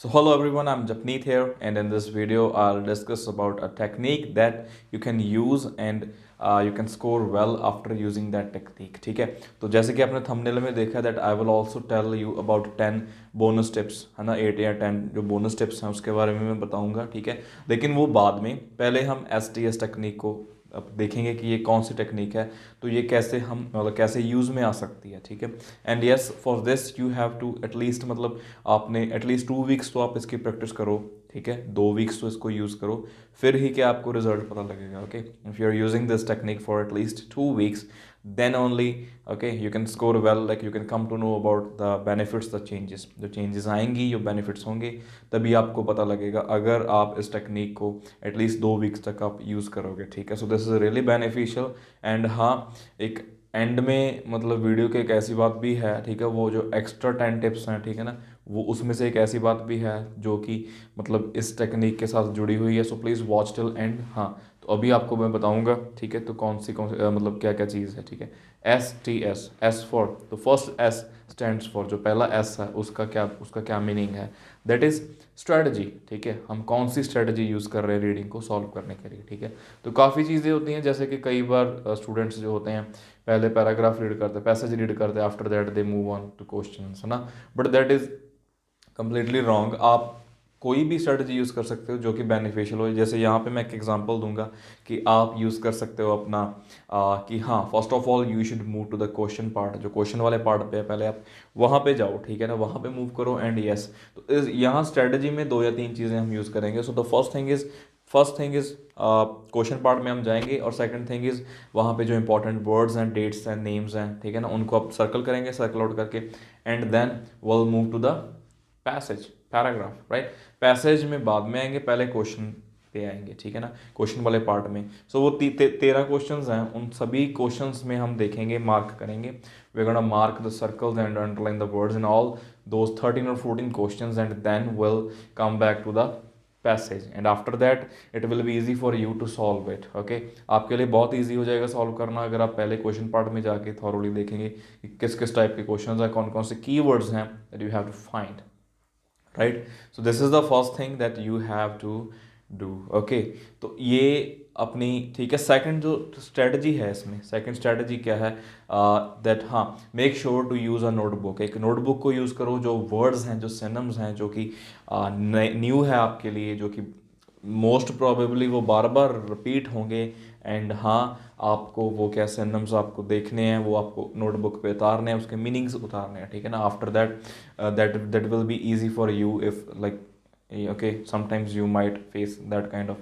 So hello everyone, I'm Japneet here, and in this video I'll discuss about a technique that you can use and you can score well after using that technique. ठीक है, तो जैसे कि आपने thumbnail में देखा that I will also tell you about 10 bonus tips, है ना, 8 या 10 जो बोनस टिप्स हैं उसके बारे में मैं बताऊंगा. ठीक है, लेकिन वो बाद में, पहले हम STS टेक्निक को अब देखेंगे कि ये कौन सी टेक्निक है, तो ये कैसे हम मतलब कैसे यूज़ में आ सकती है. ठीक है, and yes for this you have to at least मतलब आपने एटलीस्ट 2 वीक्स तो आप इसकी प्रैक्टिस करो. ठीक है, 2 वीक्स तो इसको यूज़ करो, फिर ही क्या आपको रिजल्ट पता लगेगा. Okay, if you are using this technique for at least 2 weeks then only okay you can score well, like you can come to know about the benefits, the changes, जो changes आएंगी, जो benefits होंगे, तभी आपको पता लगेगा अगर आप इस टेक्निक को एटलीस्ट 2 वीक्स तक आप यूज़ करोगे. ठीक है, so this is really beneficial. And हाँ, एक एंड में मतलब वीडियो की एक ऐसी बात भी है, ठीक है, वो जो एक्स्ट्रा 10 टिप्स हैं, ठीक है ना, वो उसमें से एक ऐसी बात भी है जो कि मतलब इस टेक्निक के साथ जुड़ी हुई है. So please watch till and. हाँ, तो अभी आपको मैं बताऊंगा. ठीक है, तो कौन सी मतलब क्या क्या चीज़ है. ठीक है, STS, एस फॉर, तो फर्स्ट S स्टैंड्स फॉर, जो पहला S है उसका क्या मीनिंग है, दैट इज़ स्ट्रेटजी. ठीक है, हम कौन सी स्ट्रेटजी यूज़ कर रहे हैं रीडिंग को सॉल्व करने के लिए. ठीक है, तो काफ़ी चीज़ें होती हैं, जैसे कि कई बार स्टूडेंट्स जो होते हैं पहले पैराग्राफ रीड करते, पैसेज रीड करते, after that they move on to question, है ना, but that is completely wrong. आप कोई भी स्ट्रेटजी यूज़ कर सकते हो जो कि बेनिफिशियल हो. जैसे यहाँ पे मैं एक एग्जांपल दूंगा कि आप यूज़ कर सकते हो अपना कि हाँ, first of all you should move to the question part, जो क्वेश्चन वाले पार्ट पे है पहले आप वहाँ पे जाओ. ठीक है ना, वहाँ पे मूव करो. एंड यस, तो यहाँ स्ट्रेटजी में 2 या 3 चीज़ें हम यूज़ करेंगे. So the first thing is question part में हम जाएंगे, और सेकंड थिंग इज़ वहाँ पे जो इंपॉर्टेंट वर्ड्स हैं, डेट्स हैं, नेम्स हैं, ठीक है ना, उनको आप सर्कल करेंगे, सर्कल आउट करके, and then will move to the passage, paragraph, right. Passage में बाद में आएंगे, पहले क्वेश्चन पे आएंगे. ठीक है ना, क्वेश्चन वाले पार्ट में. सो वो 13 क्वेश्चंस हैं, उन सभी क्वेश्चंस में हम देखेंगे, मार्क करेंगे. We gonna mark the circles and underline the words in all those 13 और 14 questions, and then will come back to the passage, and after that it will be easy for you to solve it. Okay, आपके लिए बहुत easy हो जाएगा solve करना अगर आप पहले क्वेश्चन पार्ट में जाके थॉरोली देखेंगे कि किस किस टाइप के क्वेश्चंस हैं, कौन कौन से कीवर्ड्स हैं that you have to find, right. So this is the first thing that you have to do. Okay, तो ये अपनी, ठीक है. सेकंड जो स्ट्रेटजी है इसमें, सेकंड स्ट्रेटजी क्या है, दैट हाँ, make sure to use a notebook. एक नोटबुक को यूज़ करो, जो वर्ड्स हैं, जो सिनम्स हैं, जो कि न्यू है आपके लिए, जो कि मोस्ट प्रोबेबली वो बार बार रिपीट होंगे. एंड हाँ, आपको वो क्या सिनम्स आपको देखने हैं, वो आपको नोटबुक पे उतारने हैं, उसके मीनिंग्स उतारने हैं. ठीक है ना, after that that will be easy for you if like okay sometimes you might face that kind of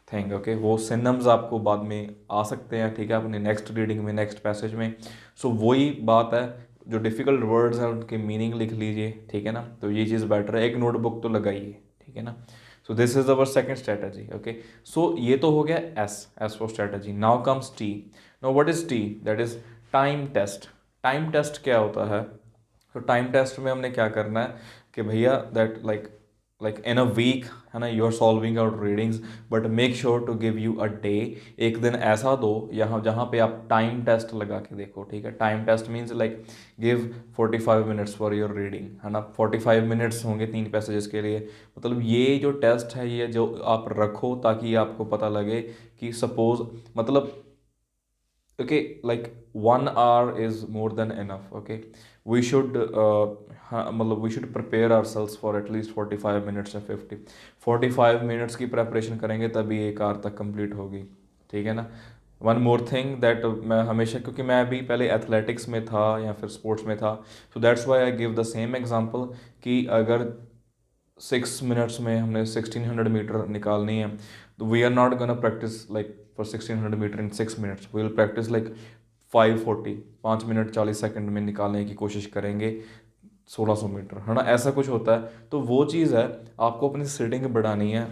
thing. Okay, वो सिनम्स आपको बाद में आ सकते हैं. ठीक है, अपने नेक्स्ट रीडिंग में, नेक्स्ट पैसेज में. सो वही बात है, जो डिफ़िकल्ट वर्ड्स हैं उनके मीनिंग लिख लीजिए. ठीक है ना, तो ये चीज़ बेटर है, एक नोटबुक तो लगाइए. ठीक है ना, so this is our second strategy. Okay, so ये तो हो गया S for strategy. Now comes T. Now what is T, that is time test. Time test क्या होता है, तो टाइम टेस्ट में हमने क्या करना है कि भैया that like in a week, है ना, you are solving out readings, but make sure to give you a day. एक दिन ऐसा दो यहाँ जहाँ पे आप टाइम टेस्ट लगा के देखो. ठीक है, time test means like give 45 minutes for your reading, है ना. 45 मिनट्स होंगे 3 पैसेजेस के लिए. मतलब ये जो टेस्ट है, ये जो आप रखो ताकि आपको पता लगे कि सपोज मतलब okay like 1 hour is more than enough. Okay, we should हाँ, मतलब we should prepare ourselves for at least 45 minutes या 45 मिनट्स की प्रेपरेशन करेंगे तभी 1 hour तक कंप्लीट होगी. ठीक है ना. वन मोर थिंग दैट मैं हमेशा, क्योंकि मैं भी पहले एथलेटिक्स में था या फिर स्पोर्ट्स में था, so that's why I give the same example कि अगर 6 मिनट्स में हमने 1600 मीटर निकालनी है, तो we are not gonna practise like for 1600 metre in 6 minutes. We will practise like 540, 5 minute 40 second में निकालने की कोशिश करेंगे 1600 मीटर, है ना, ऐसा कुछ होता है. तो वो चीज़ है, आपको अपनी सीटिंग बढ़ानी है.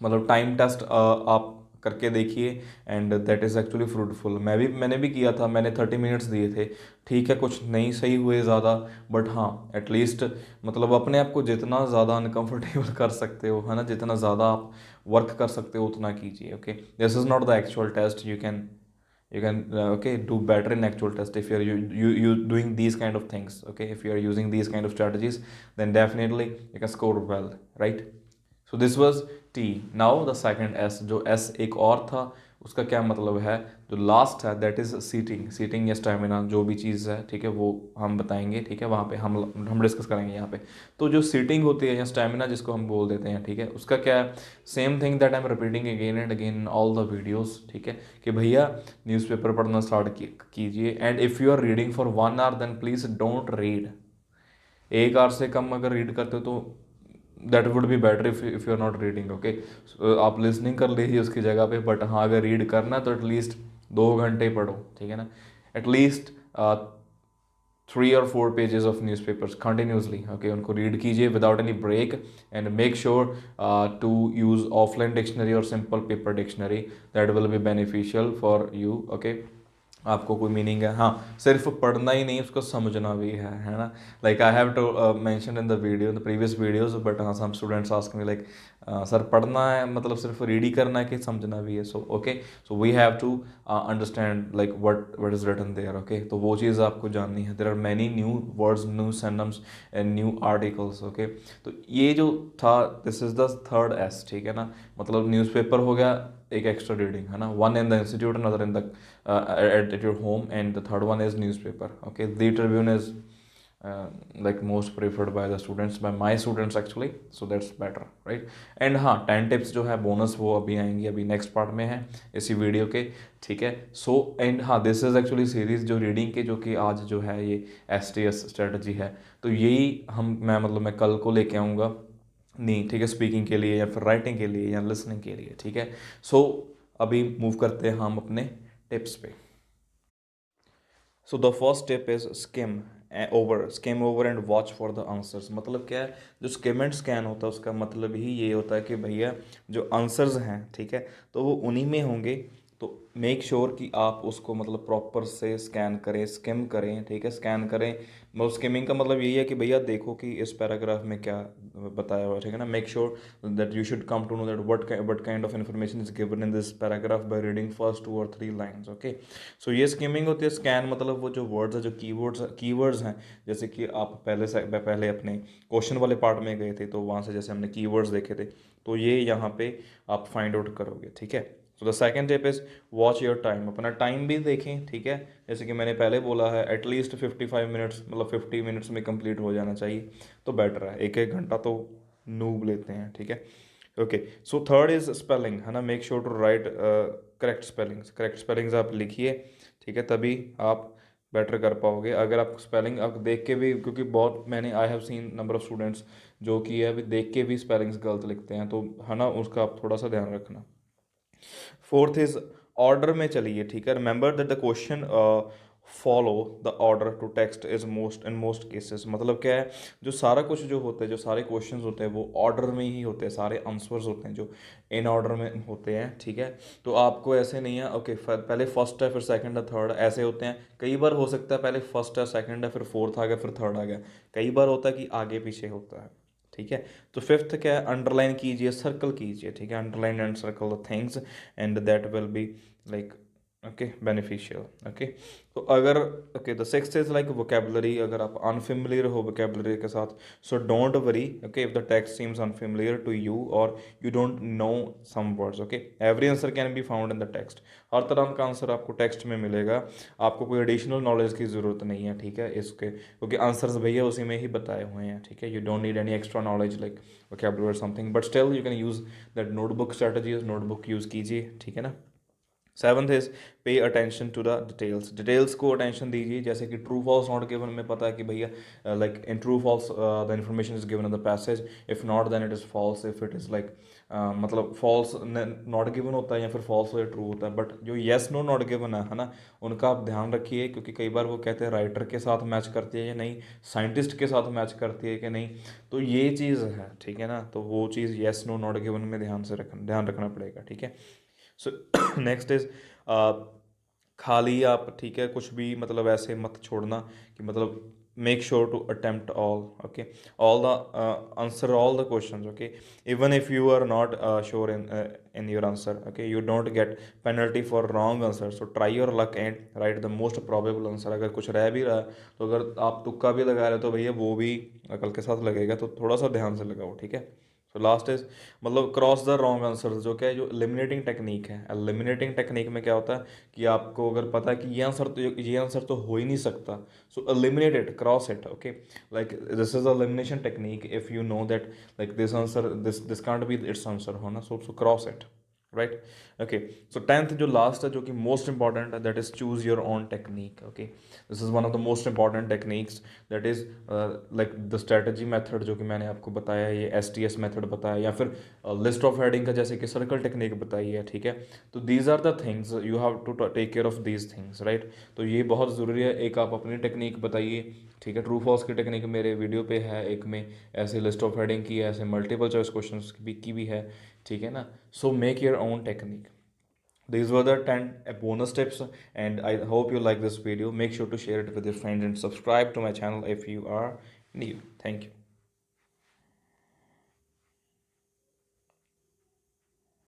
मतलब टाइम टेस्ट आप करके देखिए, and that is actually fruitful. मैंने भी किया था, मैंने 30 मिनट्स दिए थे. ठीक है, कुछ नहीं सही हुए ज़्यादा, बट हाँ एटलीस्ट मतलब अपने आप को जितना ज़्यादा अनकंफर्टेबल कर सकते हो, है ना, जितना ज़्यादा आप वर्क कर सकते हो उतना कीजिए. Okay, this is not the actual test. you can okay, do better in actual test if you doing these kind of things. Okay, if you are using these kind of strategies, then definitely you can score well, right? So this was T. Now the second S, जो S एक और था, उसका क्या मतलब है, जो last है दैट इज़ सीटिंग. सीटिंग या स्टेमिना जो भी चीज़ है, ठीक है, वो हम बताएंगे. ठीक है, वहाँ पे हम डिस्कस करेंगे यहाँ पे. तो जो सीटिंग होती है या स्टेमिना जिसको हम बोल देते हैं, ठीक है, उसका क्या है, same thing that I am repeating again and again in all the videos. ठीक है, कि भैया न्यूज़पेपर पढ़ना स्टार्ट कीजिए, and if you are reading for 1 hour then please don't read. 1 hour से कम अगर रीड करते हो तो that would be better if you are not reading. Okay, आप लिसनिंग कर लीजिए उसकी जगह पे, बट हाँ अगर रीड करना है तो एटलीस्ट 2 घंटे पढ़ो. ठीक है ना, at least 3 or 4 pages of newspapers continuously. Okay, उनको रीड कीजिए without any break, and make sure to use offline dictionary और simple paper dictionary. That will be beneficial for you. Okay, आपको कोई मीनिंग है, हाँ सिर्फ पढ़ना ही नहीं, उसको समझना भी है ना. Like I have to mention in the video, in the previous videos, but हाँ some students ask me like sir पढ़ना है मतलब सिर्फ रीड ही करना है कि समझना भी है. So okay, so we have to understand like what is written there. Okay, तो वो चीज़ आपको जाननी है. There are many new words, new synonyms and new articles. Okay, तो ये जो था, this is the third S. ठीक है ना, मतलब न्यूज़पेपर हो गया, एक एक्स्ट्रा रीडिंग है ना, one in the institute, another in the at your home, and the third one is newspaper. Okay, the Tribune is like most preferred by the students, by my students actually, so that's better, right? And हाँ 10 tips जो है bonus वो अभी आएंगी, अभी next part में है इसी वीडियो के. ठीक है, सो एंड हाँ दिस इज़ एक्चुअली सीरीज़ जो रीडिंग के, जो कि आज जो है ये STS स्ट्रेटजी है. तो यही मैं कल को लेके आऊँगा, नहीं ठीक है, स्पीकिंग के लिए या फिर राइटिंग के लिए या लिसनिंग के लिए. ठीक है, सो अभी मूव करते हैं हम अपने टिप्स पे. So the first tip is scheme over and watch for the answers. मतलब क्या है, जो स्किम एंड स्कैन होता है उसका मतलब ही ये होता है कि भैया जो आंसर्स हैं, ठीक है, तो वो उन्हीं में होंगे. तो मेक श्योर कि आप उसको मतलब प्रॉपर से स्कैन करें, स्किम करें. ठीक है, स्कैन करें, मतलब स्किमिंग का मतलब यही है कि भैया देखो कि इस पैराग्राफ में क्या बताया हुआ है. ठीक है ना, make sure that you should come to know that what kind of information is given in this paragraph by reading first 2 or 3 lines. Okay, so ये स्किमिंग होती है. स्कैन मतलब वो जो वर्ड्स है, जो कीवर्ड्स हैं, जैसे कि आप पहले अपने क्वेश्चन वाले पार्ट में गए थे, तो वहाँ से जैसे हमने कीवर्ड्स देखे थे, तो ये यहाँ पे आप फाइंड आउट करोगे. ठीक है, so the second tip is watch your time. अपना टाइम भी देखें. ठीक है, जैसे कि मैंने पहले बोला है, एटलीस्ट 55 मिनट्स, मतलब 50 मिनट्स में कंप्लीट हो जाना चाहिए, तो बेटर है. एक घंटा तो नूब लेते हैं. ठीक है, okay, so third is spelling, है ना. Make sure to write correct spellings आप लिखिए. ठीक है, तभी आप बेटर कर पाओगे. अगर आप स्पेलिंग आप देख के भी, क्योंकि बहुत मैंने I have seen number of students जो कि है अभी देख के भी स्पेलिंग्स गलत लिखते हैं, तो है ना, उसका आप थोड़ा सा ध्यान रखना. फोर्थ इज ऑर्डर में चलिए. ठीक है, remember that the question follow the order to text is most in most cases. मतलब क्या है, जो सारा कुछ जो होता है, जो सारे क्वेश्चन होते हैं वो ऑर्डर में ही होते हैं, सारे आंसर्स होते हैं जो इन ऑर्डर में होते हैं. ठीक है, तो आपको ऐसे नहीं है ओके पहले फर्स्ट है फिर सेकंड है थर्ड, ऐसे होते हैं. कई बार हो सकता है पहले फर्स्ट है सेकंड है फिर फोर्थ आ गया फिर थर्ड आ गया. कई बार होता है कि आगे पीछे होता है. ठीक है, तो फिफ्थ क्या है, अंडरलाइन कीजिए, सर्कल कीजिए. ठीक है, underline and circle the things, and that will be like okay beneficial. Okay, तो अगर okay the sixth is like vocabulary. अगर आप अनफेमिलियर हो वोकेबलरी के साथ, so don't worry. Okay, if the text seems unfamiliar to you और you don't know some words, okay, every answer can be found in the text. हर तरह का answer आपको टेक्स्ट में मिलेगा, आपको कोई एडिशनल नॉलेज की ज़रूरत नहीं है. ठीक है, इसके क्योंकि आंसर्स भैया उसी में ही बताए हुए हैं. ठीक है, you don't need any extra knowledge like vocabulary और something, but still you can use that notebook strategies. Notebook use कीजिए. ठीक है ना. Seventh is pay attention to the details. Details को अटेंशन दीजिए. जैसे कि ट्रू फॉल्स नॉट गिवन में पता है कि भैया like in true false the information is given in the passage, if not then it is false, if it is like मतलब फॉल्स नॉट गिवन होता है या फिर फॉल्स या ट्रू होता है. बट जो येस नो नॉट गिवन है ना, उनका आप ध्यान रखिए, क्योंकि कई बार वो कहते हैं राइटर के साथ मैच करती है या नहीं, साइंटिस्ट के साथ मैच करती है कि नहीं, तो ये चीज़ है. ठीक है ना, तो वो चीज़ येस नो नॉट गिवन में ध्यान रखना पड़ेगा. ठीक है, सो नेक्स्ट इज खाली आप, ठीक है, कुछ भी मतलब ऐसे मत छोड़ना कि मतलब make sure to attempt all, okay, all the answer all the questions, okay. Even if you are not sure in your answer, okay, you don't get penalty for wrong answer. So try your luck and write the most probable answer. अगर कुछ रह भी रहा है तो अगर आप तुक्का भी लगा रहे हो तो भैया वो भी अकल के साथ लगेगा, तो थोड़ा सा ध्यान से लगाओ, ठीक है। तो लास्ट इज मतलब क्रॉस द रॉन्ग आंसर, जो क्या है, जो एलिमिनेटिंग टेक्निक है। एलिमिनेटिंग टेक्निक में क्या होता है कि आपको अगर पता है कि ये आंसर तो हो ही नहीं सकता, so eliminate it, cross it, okay. Like this is elimination technique, if you know that like this answer, this can't be it's answer हो ना, so cross it, right. Okay, so tenth जो last है, जो कि most important है, that is choose your own technique, okay. This is one of the most important techniques, that is like the strategy method जो कि मैंने आपको बताया, ये STS मेथड बताया, या फिर लिस्ट ऑफ हेडिंग का जैसे कि सर्कल टेक्निक बताई है, ठीक है। तो these are the things you have to take care of these things, right. तो ये बहुत ज़रूरी है। एक आप अपनी टेक्निक बताइए, ठीक है। ट्रू फॉल्स की टेक्निक मेरे वीडियो पे है, एक में ऐसे लिस्ट ऑफ हेडिंग की है, ऐसे मल्टीपल चॉइस क्वेश्चन की भी है, ठीक है ना। So make your own technique. These were the 10 bonus tips, and I hope you like this video. Make sure to share it with your friends and subscribe to my channel if you are new. Thank you.